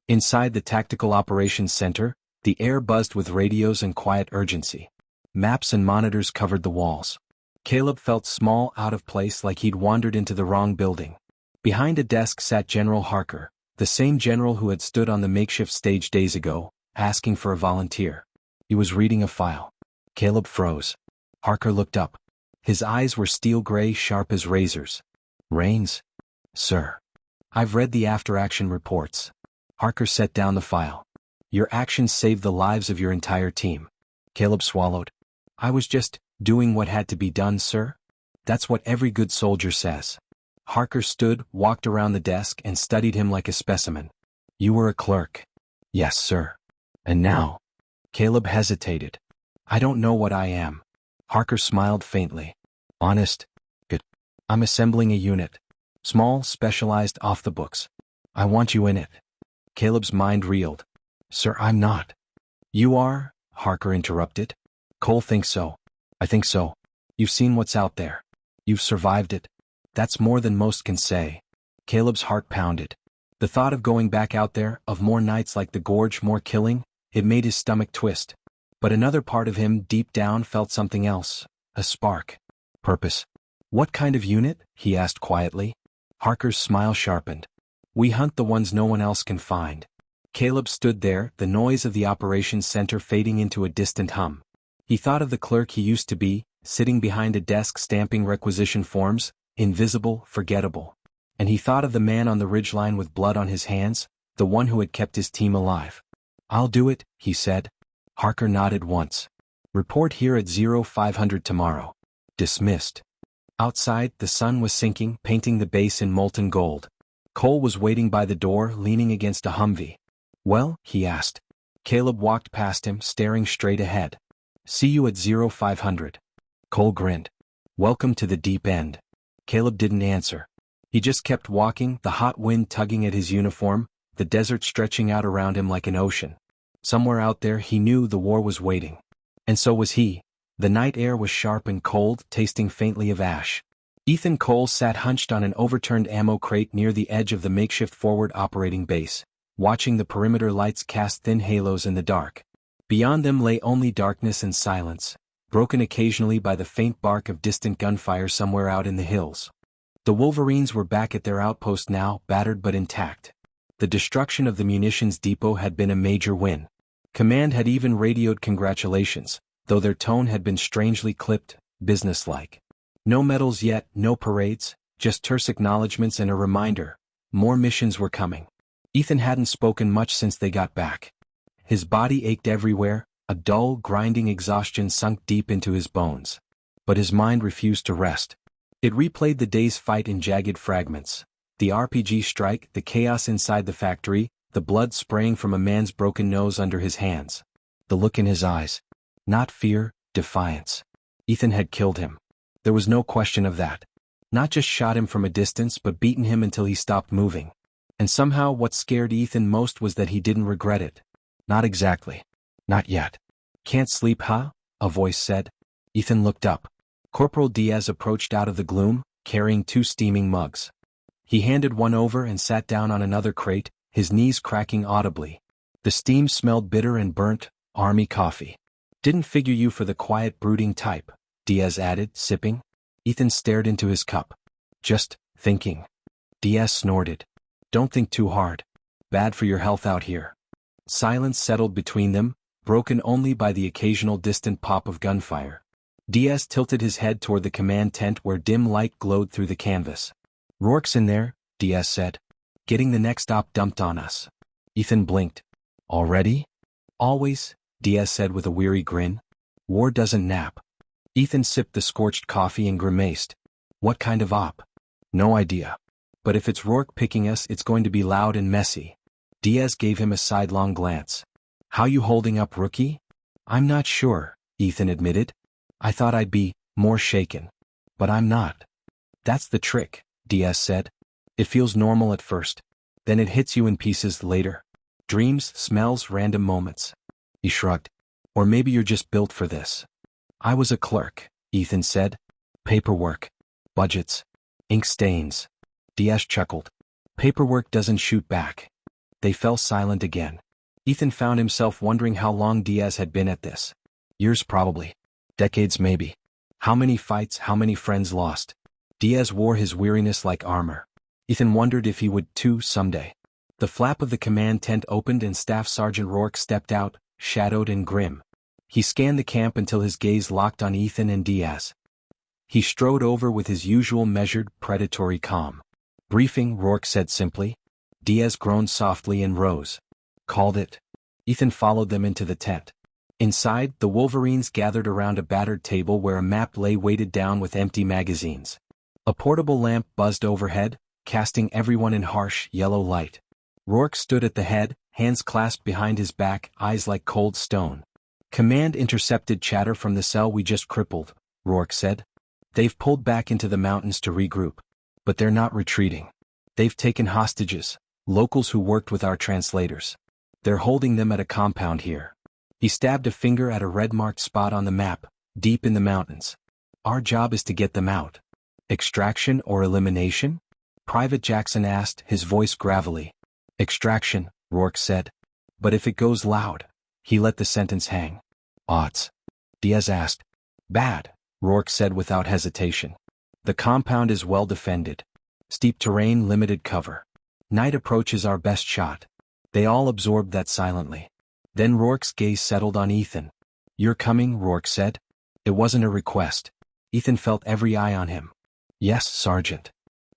Inside the Tactical Operations Center, the air buzzed with radios and quiet urgency. Maps and monitors covered the walls. Caleb felt small, out of place, like he'd wandered into the wrong building. Behind a desk sat General Harker, the same general who had stood on the makeshift stage days ago, asking for a volunteer. He was reading a file. Caleb froze. Harker looked up. His eyes were steel gray, sharp as razors. "Rains?" "Sir." I've read the after-action reports. Harker set down the file. Your actions saved the lives of your entire team. Caleb swallowed. I was just doing what had to be done, sir. That's what every good soldier says. Harker stood, walked around the desk, and studied him like a specimen. You were a clerk. Yes, sir. And now? Caleb hesitated. I don't know what I am. Harker smiled faintly. Honest? Good. I'm assembling a unit. Small, specialized, off the books. I want you in it. Caleb's mind reeled. Sir, I'm not. You are? Harker interrupted. Cole thinks so. I think so. You've seen what's out there. You've survived it. That's more than most can say. Caleb's heart pounded. The thought of going back out there, of more nights like the Gorge, more killing, it made his stomach twist. But another part of him deep down felt something else. A spark. Purpose. What kind of unit? He asked quietly. Harker's smile sharpened. We hunt the ones no one else can find. Caleb stood there, the noise of the operations center fading into a distant hum. He thought of the clerk he used to be, sitting behind a desk stamping requisition forms, invisible, forgettable. And he thought of the man on the ridgeline with blood on his hands, the one who had kept his team alive. I'll do it, he said. Harker nodded once. Report here at 0500 tomorrow. Dismissed. Outside, the sun was sinking, painting the base in molten gold. Cole was waiting by the door, leaning against a Humvee. Well? He asked. Caleb walked past him, staring straight ahead. See you at 0500. Cole grinned. Welcome to the deep end. Caleb didn't answer. He just kept walking, the hot wind tugging at his uniform, the desert stretching out around him like an ocean. Somewhere out there he knew the war was waiting. And so was he. The night air was sharp and cold, tasting faintly of ash. Ethan Cole sat hunched on an overturned ammo crate near the edge of the makeshift forward operating base, watching the perimeter lights cast thin halos in the dark. Beyond them lay only darkness and silence, broken occasionally by the faint bark of distant gunfire somewhere out in the hills. The Wolverines were back at their outpost now, battered but intact. The destruction of the munitions depot had been a major win. Command had even radioed congratulations, though their tone had been strangely clipped, businesslike. No medals yet, no parades, just terse acknowledgments and a reminder. More missions were coming. Ethan hadn't spoken much since they got back. His body ached everywhere, a dull, grinding exhaustion sunk deep into his bones. But his mind refused to rest. It replayed the day's fight in jagged fragments. The RPG strike, the chaos inside the factory, the blood spraying from a man's broken nose under his hands. The look in his eyes. Not fear, defiance. Ethan had killed him. There was no question of that. Not just shot him from a distance but beaten him until he stopped moving. And somehow what scared Ethan most was that he didn't regret it. Not exactly. Not yet. Can't sleep, huh? A voice said. Ethan looked up. Corporal Diaz approached out of the gloom, carrying 2 steaming mugs. He handed one over and sat down on another crate, his knees cracking audibly. The steam smelled bitter and burnt, army coffee. Didn't figure you for the quiet, brooding type, Diaz added, sipping. Ethan stared into his cup. Just thinking. Diaz snorted. Don't think too hard. Bad for your health out here. Silence settled between them, broken only by the occasional distant pop of gunfire. Diaz tilted his head toward the command tent where dim light glowed through the canvas. Rourke's in there, Diaz said. Getting the next op dumped on us. Ethan blinked. Already? Always, Diaz said with a weary grin. War doesn't nap. Ethan sipped the scorched coffee and grimaced. What kind of op? No idea. But if it's Rourke picking us, it's going to be loud and messy. Diaz gave him a sidelong glance. How you holding up, rookie? I'm not sure, Ethan admitted. I thought I'd be more shaken. But I'm not. That's the trick, Diaz said. It feels normal at first. Then it hits you in pieces later. Dreams, smells, random moments. He shrugged. Or maybe you're just built for this. I was a clerk, Ethan said. Paperwork. Budgets. Ink stains. Diaz chuckled. Paperwork doesn't shoot back. They fell silent again. Ethan found himself wondering how long Diaz had been at this. Years probably. Decades maybe. How many fights, how many friends lost. Diaz wore his weariness like armor. Ethan wondered if he would too someday. The flap of the command tent opened and Staff Sergeant Rourke stepped out, shadowed and grim. He scanned the camp until his gaze locked on Ethan and Diaz. He strode over with his usual measured, predatory calm. Briefing, Rourke said simply. Diaz groaned softly and rose. Called it. Ethan followed them into the tent. Inside, the Wolverines gathered around a battered table where a map lay weighted down with empty magazines. A portable lamp buzzed overhead, casting everyone in harsh, yellow light. Rourke stood at the head, hands clasped behind his back, eyes like cold stone. Command intercepted chatter from the cell we just crippled, Rourke said. They've pulled back into the mountains to regroup. But they're not retreating. They've taken hostages, locals who worked with our translators. They're holding them at a compound here. He stabbed a finger at a red-marked spot on the map, deep in the mountains. Our job is to get them out. Extraction or elimination? Private Jackson asked, his voice gravelly. Extraction, Rourke said. But if it goes loud? He let the sentence hang. Odds? Diaz asked. Bad, Rourke said without hesitation. The compound is well defended. Steep terrain, limited cover. Night approach is our best shot. They all absorbed that silently. Then Rourke's gaze settled on Ethan. You're coming, Rourke said. It wasn't a request. Ethan felt every eye on him. Yes, Sergeant.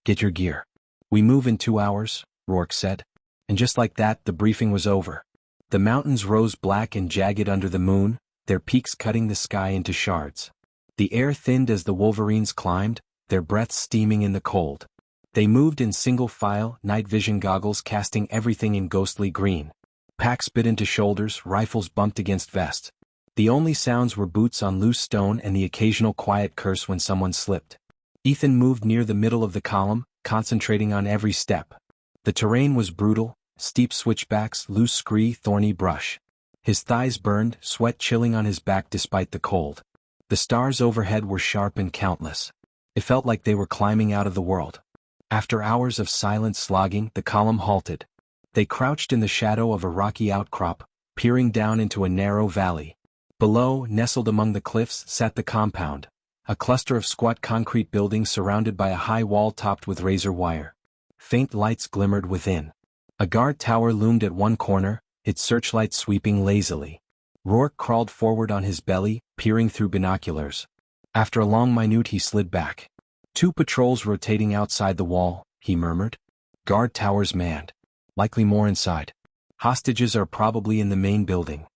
Get your gear. We move in 2 hours, Rourke said. And just like that, the briefing was over. The mountains rose black and jagged under the moon, their peaks cutting the sky into shards. The air thinned as the Wolverines climbed, their breaths steaming in the cold. They moved in single file, night vision goggles casting everything in ghostly green. Packs bit into shoulders, rifles bumped against vests. The only sounds were boots on loose stone and the occasional quiet curse when someone slipped. Ethan moved near the middle of the column, concentrating on every step. The terrain was brutal, steep switchbacks, loose scree, thorny brush. His thighs burned, sweat chilling on his back despite the cold. The stars overhead were sharp and countless. It felt like they were climbing out of the world. After hours of silent slogging, the column halted. They crouched in the shadow of a rocky outcrop, peering down into a narrow valley. Below, nestled among the cliffs, sat the compound, a cluster of squat concrete buildings surrounded by a high wall topped with razor wire. Faint lights glimmered within. A guard tower loomed at one corner, its searchlight sweeping lazily. Rourke crawled forward on his belly, peering through binoculars. After a long minute he slid back. 2 patrols rotating outside the wall, he murmured. Guard towers manned. Likely more inside. Hostages are probably in the main building.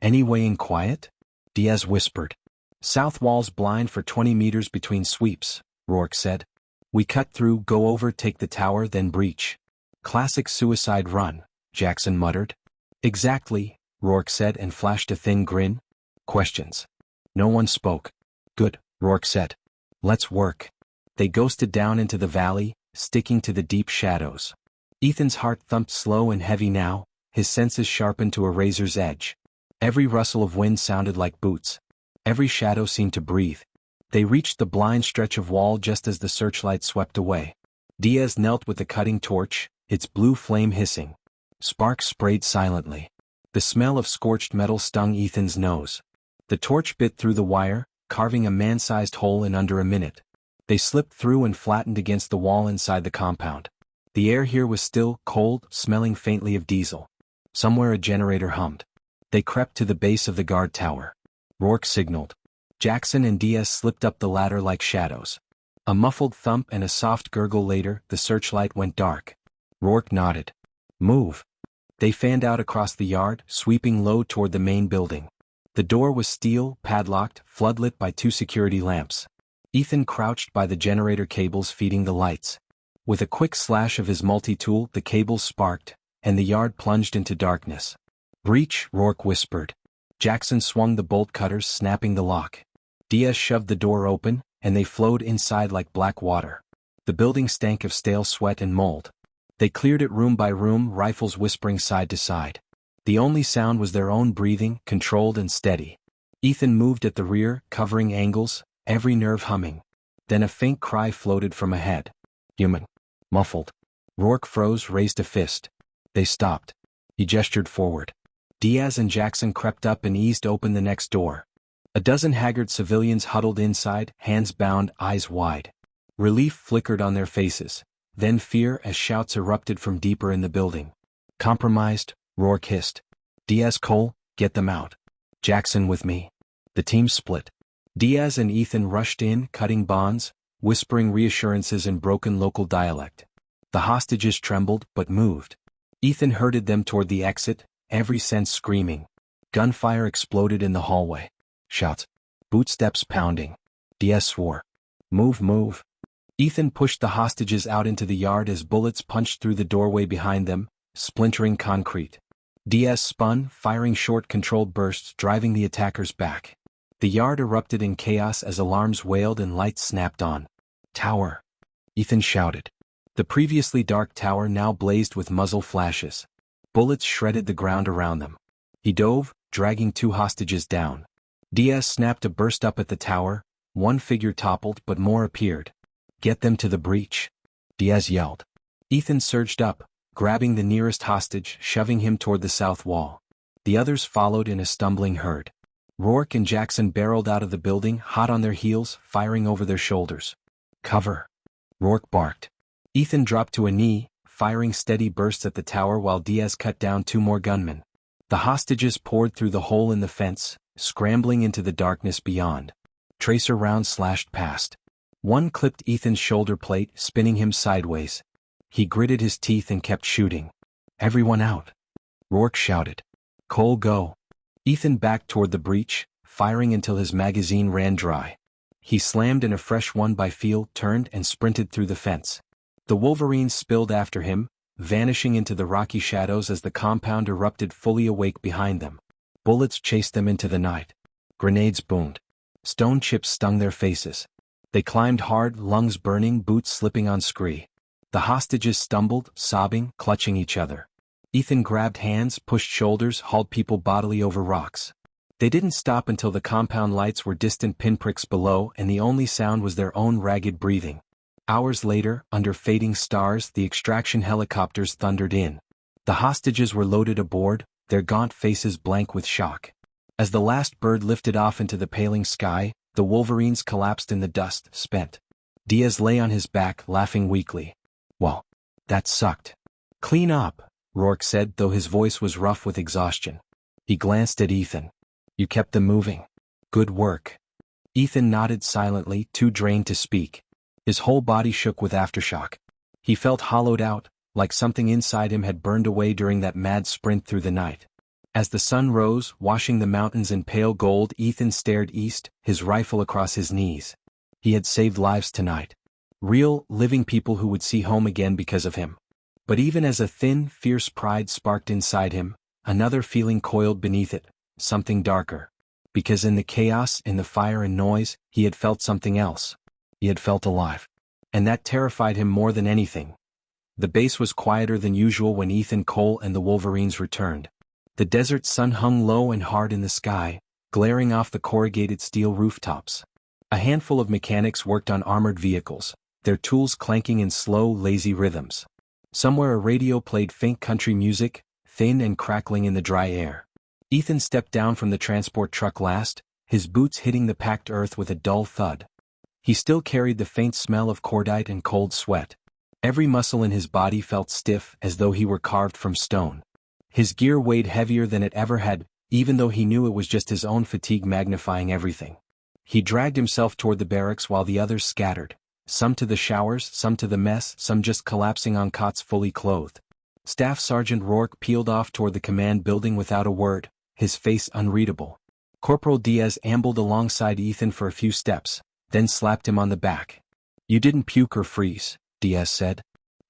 Any way in quiet? Diaz whispered. South wall's blind for 20 meters between sweeps, Rourke said. We cut through, go over, take the tower, then breach. Classic suicide run, Jackson muttered. Exactly, Rourke said and flashed a thin grin. Questions? No one spoke. Good, Rourke said. Let's work. They ghosted down into the valley, sticking to the deep shadows. Ethan's heart thumped slow and heavy now, his senses sharpened to a razor's edge. Every rustle of wind sounded like boots. Every shadow seemed to breathe. They reached the blind stretch of wall just as the searchlight swept away. Diaz knelt with the cutting torch, its blue flame hissing. Sparks sprayed silently. The smell of scorched metal stung Ethan's nose. The torch bit through the wire, carving a man-sized hole in under a minute. They slipped through and flattened against the wall inside the compound. The air here was still, cold, smelling faintly of diesel. Somewhere a generator hummed. They crept to the base of the guard tower. Rourke signaled. Jackson and Diaz slipped up the ladder like shadows. A muffled thump and a soft gurgle later, the searchlight went dark. Rourke nodded. Move. They fanned out across the yard, sweeping low toward the main building. The door was steel, padlocked, floodlit by 2 security lamps. Ethan crouched by the generator cables feeding the lights. With a quick slash of his multi-tool, the cables sparked, and the yard plunged into darkness. Breach, Rourke whispered. Jackson swung the bolt cutters, snapping the lock. Diaz shoved the door open, and they flowed inside like black water. The building stank of stale sweat and mold. They cleared it room by room, rifles whispering side to side. The only sound was their own breathing, controlled and steady. Ethan moved at the rear, covering angles, every nerve humming. Then a faint cry floated from ahead. Human. Muffled. Rourke froze, raised a fist. They stopped. He gestured forward. Diaz and Jackson crept up and eased open the next door. A dozen haggard civilians huddled inside, hands bound, eyes wide. Relief flickered on their faces, then fear as shouts erupted from deeper in the building. Compromised, Rourke hissed. Diaz, Cole, get them out. Jackson with me. The team split. Diaz and Ethan rushed in, cutting bonds, whispering reassurances in broken local dialect. The hostages trembled but moved. Ethan herded them toward the exit, every sense screaming. Gunfire exploded in the hallway. Shouts. Bootsteps pounding. Diaz swore. Move, move. Ethan pushed the hostages out into the yard as bullets punched through the doorway behind them, splintering concrete. Diaz spun, firing short controlled bursts, driving the attackers back. The yard erupted in chaos as alarms wailed and lights snapped on. Tower. Ethan shouted. The previously dark tower now blazed with muzzle flashes. Bullets shredded the ground around them. He dove, dragging 2 hostages down. Diaz snapped a burst up at the tower. One figure toppled but more appeared. Get them to the breach, Diaz yelled. Ethan surged up, grabbing the nearest hostage, shoving him toward the south wall. The others followed in a stumbling herd. Rourke and Jackson barreled out of the building, hot on their heels, firing over their shoulders. Cover. Rourke barked. Ethan dropped to a knee, firing steady bursts at the tower while Diaz cut down 2 more gunmen. The hostages poured through the hole in the fence, scrambling into the darkness beyond. Tracer rounds slashed past. One clipped Ethan's shoulder plate, spinning him sideways. He gritted his teeth and kept shooting. Everyone out. Rourke shouted. Cole, go. Ethan backed toward the breach, firing until his magazine ran dry. He slammed in a fresh one by field, turned and sprinted through the fence. The Wolverines spilled after him, vanishing into the rocky shadows as the compound erupted fully awake behind them. Bullets chased them into the night. Grenades boomed. Stone chips stung their faces. They climbed hard, lungs burning, boots slipping on scree. The hostages stumbled, sobbing, clutching each other. Ethan grabbed hands, pushed shoulders, hauled people bodily over rocks. They didn't stop until the compound lights were distant pinpricks below and the only sound was their own ragged breathing. Hours later, under fading stars, the extraction helicopters thundered in. The hostages were loaded aboard, their gaunt faces blank with shock. As the last bird lifted off into the paling sky, the Wolverines collapsed in the dust, spent. Diaz lay on his back, laughing weakly. Well, that sucked. Clean up, Rourke said, though his voice was rough with exhaustion. He glanced at Ethan. You kept them moving. Good work. Ethan nodded silently, too drained to speak. His whole body shook with aftershock. He felt hollowed out, like something inside him had burned away during that mad sprint through the night. As the sun rose, washing the mountains in pale gold, Ethan stared east, his rifle across his knees. He had saved lives tonight. Real, living people who would see home again because of him. But even as a thin, fierce pride sparked inside him, another feeling coiled beneath it, something darker. Because in the chaos, in the fire and noise, he had felt something else. He had felt alive. And that terrified him more than anything. The base was quieter than usual when Ethan, Cole and the Wolverines returned. The desert sun hung low and hard in the sky, glaring off the corrugated steel rooftops. A handful of mechanics worked on armored vehicles, their tools clanking in slow, lazy rhythms. Somewhere a radio played faint country music, thin and crackling in the dry air. Ethan stepped down from the transport truck last, his boots hitting the packed earth with a dull thud. He still carried the faint smell of cordite and cold sweat. Every muscle in his body felt stiff, as though he were carved from stone. His gear weighed heavier than it ever had, even though he knew it was just his own fatigue magnifying everything. He dragged himself toward the barracks while the others scattered, some to the showers, some to the mess, some just collapsing on cots fully clothed. Staff Sergeant Rourke peeled off toward the command building without a word, his face unreadable. Corporal Diaz ambled alongside Ethan for a few steps, then slapped him on the back. You didn't puke or freeze, Diaz said.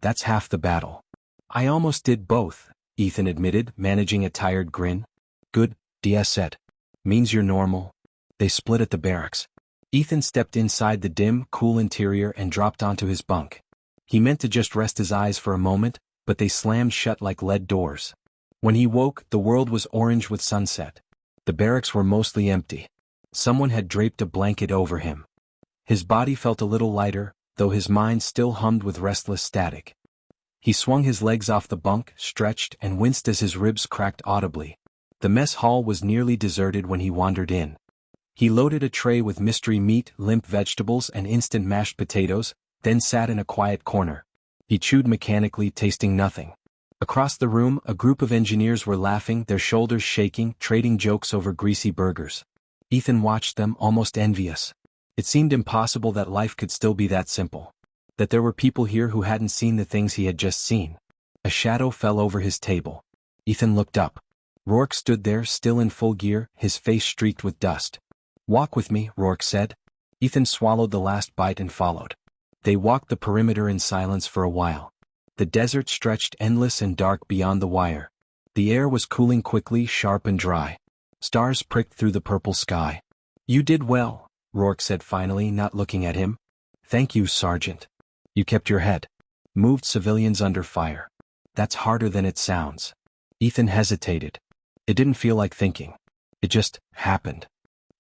That's half the battle. I almost did both, Ethan admitted, managing a tired grin. Good, Diaz said. Means you're normal. They split at the barracks. Ethan stepped inside the dim, cool interior and dropped onto his bunk. He meant to just rest his eyes for a moment, but they slammed shut like lead doors. When he woke, the world was orange with sunset. The barracks were mostly empty. Someone had draped a blanket over him. His body felt a little lighter, though his mind still hummed with restless static. He swung his legs off the bunk, stretched, and winced as his ribs cracked audibly. The mess hall was nearly deserted when he wandered in. He loaded a tray with mystery meat, limp vegetables, and instant mashed potatoes, then sat in a quiet corner. He chewed mechanically, tasting nothing. Across the room, a group of engineers were laughing, their shoulders shaking, trading jokes over greasy burgers. Ethan watched them, almost envious. It seemed impossible that life could still be that simple. That there were people here who hadn't seen the things he had just seen. A shadow fell over his table. Ethan looked up. Rourke stood there, still in full gear, his face streaked with dust. "Walk with me," Rourke said. Ethan swallowed the last bite and followed. They walked the perimeter in silence for a while. The desert stretched endless and dark beyond the wire. The air was cooling quickly, sharp and dry. Stars pricked through the purple sky. "You did well," Rourke said finally, not looking at him. "Thank you, Sergeant. You kept your head. Moved civilians under fire. That's harder than it sounds." Ethan hesitated. It didn't feel like thinking. It just happened.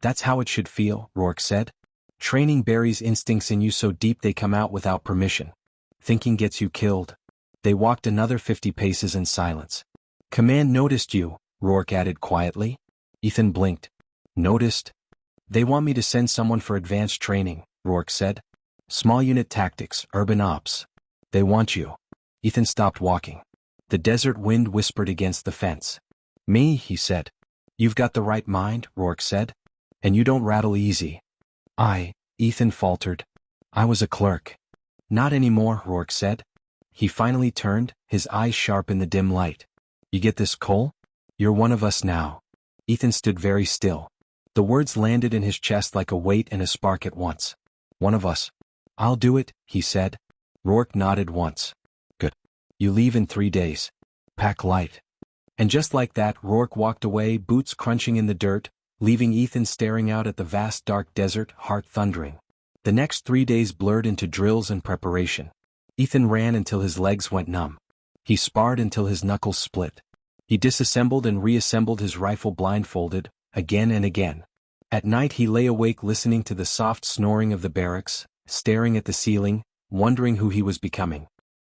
"That's how it should feel," Rourke said. "Training buries instincts in you so deep they come out without permission. Thinking gets you killed." They walked another 50 paces in silence. "Command noticed you," Rourke added quietly. Ethan blinked. "Noticed? They want me to send someone for advanced training," Rourke said. "Small unit tactics, urban ops. They want you." Ethan stopped walking. The desert wind whispered against the fence. "Me," he said. "You've got the right mind," Rourke said. "And you don't rattle easy." Ethan faltered. "I was a clerk." "Not anymore," Rourke said. He finally turned, his eyes sharp in the dim light. "You get this, Cole? You're one of us now." Ethan stood very still. The words landed in his chest like a weight and a spark at once. "One of us." "I'll do it," he said. Rourke nodded once. "Good. You leave in 3 days. Pack light." And just like that, Rourke walked away, boots crunching in the dirt, leaving Ethan staring out at the vast dark desert, heart thundering. The next 3 days blurred into drills and preparation. Ethan ran until his legs went numb. He sparred until his knuckles split. He disassembled and reassembled his rifle blindfolded, again and again. At night he lay awake listening to the soft snoring of the barracks, staring at the ceiling, wondering who he was becoming.